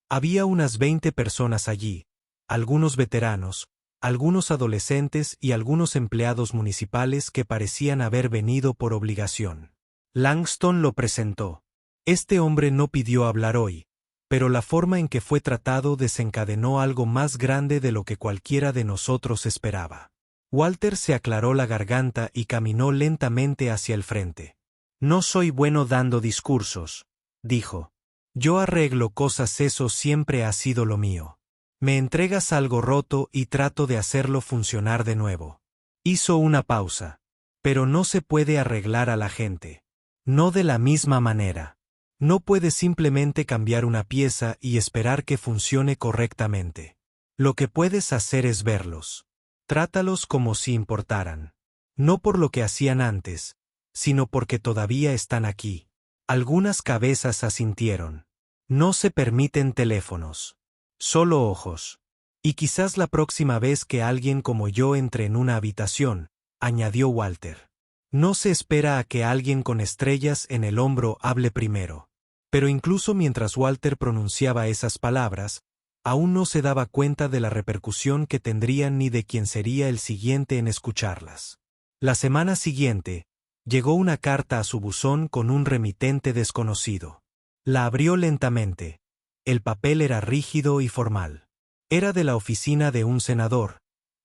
Había unas 20 personas allí, algunos veteranos, algunos adolescentes y algunos empleados municipales que parecían haber venido por obligación. Langston lo presentó. Este hombre no pidió hablar hoy, pero la forma en que fue tratado desencadenó algo más grande de lo que cualquiera de nosotros esperaba. Walter se aclaró la garganta y caminó lentamente hacia el frente. «No soy bueno dando discursos», dijo. «Yo arreglo cosas, eso siempre ha sido lo mío. Me entregas algo roto y trato de hacerlo funcionar de nuevo». Hizo una pausa. «Pero no se puede arreglar a la gente. No de la misma manera. No puedes simplemente cambiar una pieza y esperar que funcione correctamente. Lo que puedes hacer es verlos. Trátalos como si importaran. No por lo que hacían antes, sino porque todavía están aquí». Algunas cabezas asintieron. «No se permiten teléfonos. Solo ojos. Y quizás la próxima vez que alguien como yo entre en una habitación», añadió Walter. «No se espera a que alguien con estrellas en el hombro hable primero». Pero incluso mientras Walter pronunciaba esas palabras, aún no se daba cuenta de la repercusión que tendrían ni de quién sería el siguiente en escucharlas. La semana siguiente, llegó una carta a su buzón con un remitente desconocido. La abrió lentamente. El papel era rígido y formal. Era de la oficina de un senador,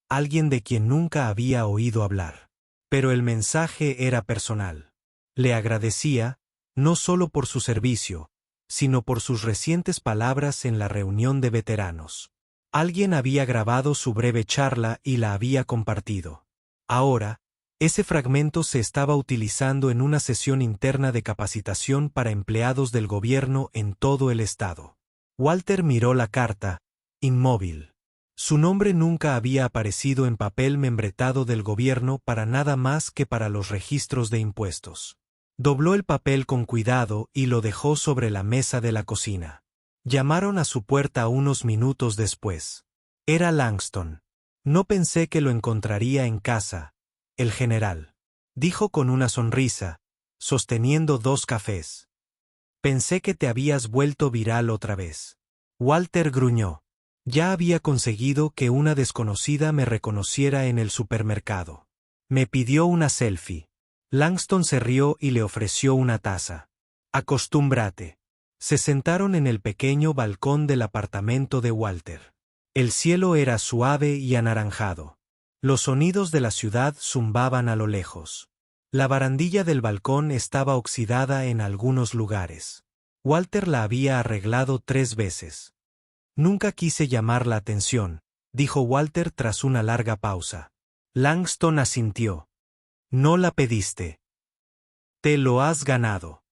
alguien de quien nunca había oído hablar. Pero el mensaje era personal. Le agradecía, no solo por su servicio, sino por sus recientes palabras en la reunión de veteranos. Alguien había grabado su breve charla y la había compartido. Ahora, ese fragmento se estaba utilizando en una sesión interna de capacitación para empleados del gobierno en todo el estado. Walter miró la carta, inmóvil. Su nombre nunca había aparecido en papel membretado del gobierno para nada más que para los registros de impuestos. Dobló el papel con cuidado y lo dejó sobre la mesa de la cocina. Llamaron a su puerta unos minutos después. Era Langston. No pensé que lo encontraría en casa, el general, dijo con una sonrisa, sosteniendo 2 cafés. Pensé que te habías vuelto viral otra vez. Walter gruñó. Ya había conseguido que una desconocida me reconociera en el supermercado. Me pidió una selfie. Langston se rió y le ofreció una taza. Acostúmbrate. Se sentaron en el pequeño balcón del apartamento de Walter. El cielo era suave y anaranjado. Los sonidos de la ciudad zumbaban a lo lejos. La barandilla del balcón estaba oxidada en algunos lugares. Walter la había arreglado 3 veces. Nunca quise llamar la atención, dijo Walter tras una larga pausa. Langston asintió. No la pediste. Te lo has ganado.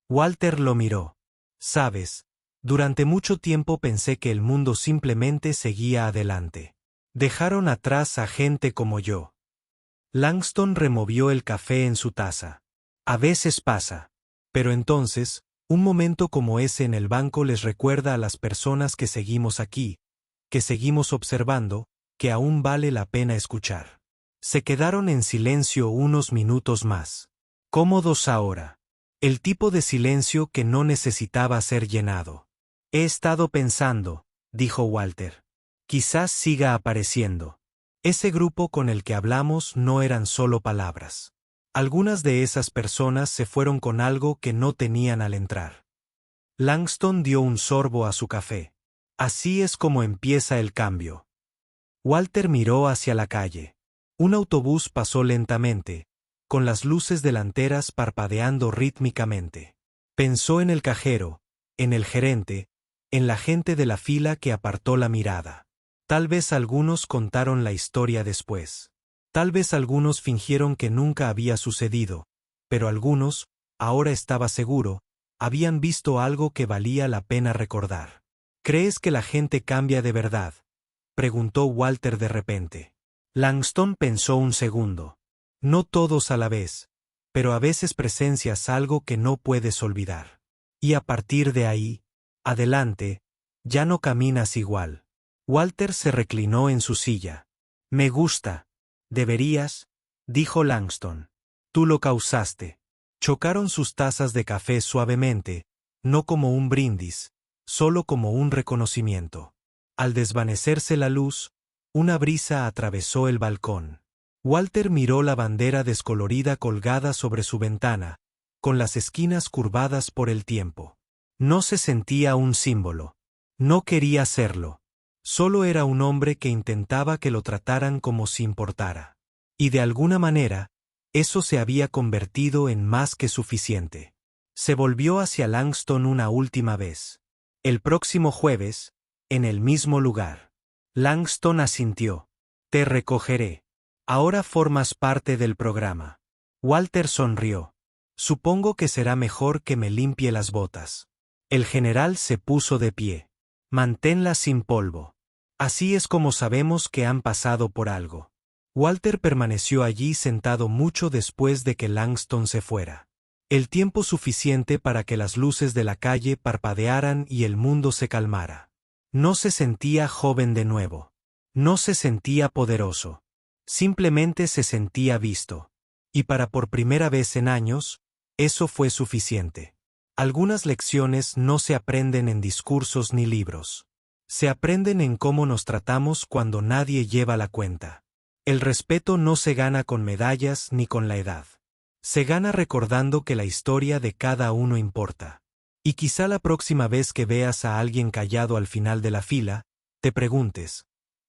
Walter lo miró. Sabes, durante mucho tiempo pensé que el mundo simplemente seguía adelante. Dejaron atrás a gente como yo. Langston removió el café en su taza. A veces pasa. Pero entonces, un momento como ese en el banco les recuerda a las personas que seguimos aquí, que seguimos observando, que aún vale la pena escuchar. Se quedaron en silencio unos minutos más. Cómodos ahora. El tipo de silencio que no necesitaba ser llenado. He estado pensando, dijo Walter. Quizás siga apareciendo. Ese grupo con el que hablamos no eran solo palabras. Algunas de esas personas se fueron con algo que no tenían al entrar. Langston dio un sorbo a su café. Así es como empieza el cambio. Walter miró hacia la calle. Un autobús pasó lentamente, con las luces delanteras parpadeando rítmicamente. Pensó en el cajero, en el gerente, en la gente de la fila que apartó la mirada. Tal vez algunos contaron la historia después. Tal vez algunos fingieron que nunca había sucedido, pero algunos, ahora estaba seguro, habían visto algo que valía la pena recordar. ¿Crees que la gente cambia de verdad?, preguntó Walter de repente. Langston pensó un segundo. No todos a la vez, pero a veces presencias algo que no puedes olvidar. Y a partir de ahí, adelante, ya no caminas igual. Walter se reclinó en su silla. Me gusta. Deberías, dijo Langston. Tú lo causaste. Chocaron sus tazas de café suavemente, no como un brindis, solo como un reconocimiento. Al desvanecerse la luz, una brisa atravesó el balcón. Walter miró la bandera descolorida colgada sobre su ventana, con las esquinas curvadas por el tiempo. No se sentía un símbolo. No quería serlo. Solo era un hombre que intentaba que lo trataran como si importara. Y de alguna manera, eso se había convertido en más que suficiente. Se volvió hacia Langston una última vez. El próximo jueves, en el mismo lugar. Langston asintió. Te recogeré. Ahora formas parte del programa. Walter sonrió. Supongo que será mejor que me limpie las botas. El general se puso de pie. Manténlas sin polvo. Así es como sabemos que han pasado por algo. Walter permaneció allí sentado mucho después de que Langston se fuera. El tiempo suficiente para que las luces de la calle parpadearan y el mundo se calmara. No se sentía joven de nuevo. No se sentía poderoso. Simplemente se sentía visto. Y por primera vez en años, eso fue suficiente. Algunas lecciones no se aprenden en discursos ni libros. Se aprenden en cómo nos tratamos cuando nadie lleva la cuenta. El respeto no se gana con medallas ni con la edad. Se gana recordando que la historia de cada uno importa. Y quizá la próxima vez que veas a alguien callado al final de la fila, te preguntes,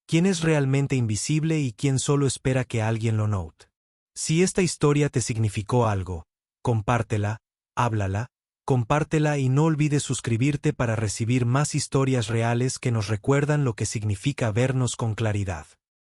¿quién es realmente invisible y quién solo espera que alguien lo note? Si esta historia te significó algo, compártela, háblala, compártela y no olvides suscribirte para recibir más historias reales que nos recuerdan lo que significa vernos con claridad.